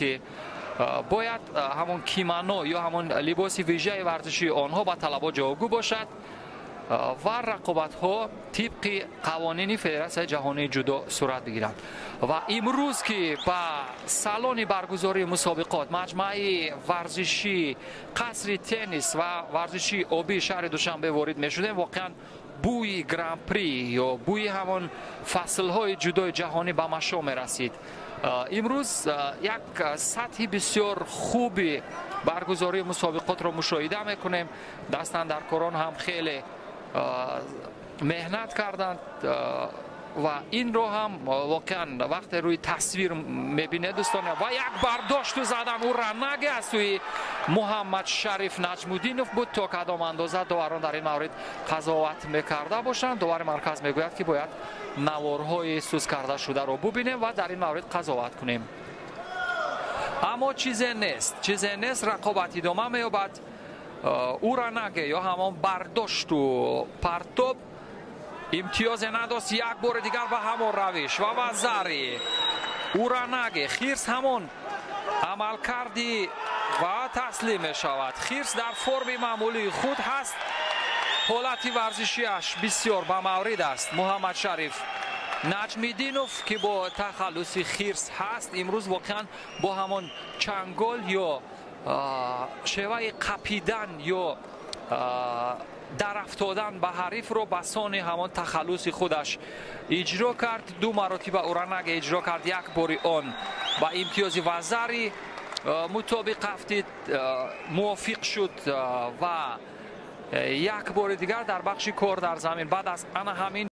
که باید همون کیمانو یا همون لباس ویژه ورزشی آنها با طلبا جوابگو باشد و رقابت ها طبق قوانین فدراسیون جهانی جودو صورت بگیرند. و امروز که با سالن برگزاری مسابقات مجمع ورزشی قصر تنیس و ورزشی آبی شهر دوشنبه وارد می شدیم، واقعا بوی گران پری یا بوی همون فصل های جودوی جهانی به مشا می رسید. امروز یک سطح بسیار خوبی برگزاری مسابقات را مشاهده میکنیم. دستاندرکاران هم خیلی مهنت کردند و این رو هم واقعا وقتی روی تصویر میبینه دوستان و یک برداشت زدن او رنگ از سوی محمد شریف نجمودینوف بود تا کدام اندازه داوران در این مورد قضاوت میکرده باشند. داور مرکز میگوید که باید نوارهای سوز کرده شده رو ببینیم و در این مورد قضاوت کنیم. اما چیزی نیست رقابت ادامه مییابد. او رنگ یا همان برداشت و پرتاب امتیاز نداشت. یک بار دیگر به همون روش و وزاری اوراناگه خیرس همون عمل کردی و تسلیم می شود. خیرس در فرم معمولی خود هست. حالتی ورزشیش بسیار به مورد است. محمد شریف نجمیدینوف که با تخلص خیرس هست امروز واقعا با همون چنگال یا شیوه قپیدن یا در افتادن به حریف رو به سان همان تخلص خودش اجرا کرد. دو مراتب اورانگ اجرا کرد. یک باری آن با امتیاز وزری مطابق هفتید موافق شد و یک بار دیگر در بخش کار در زمین بعد از آن همین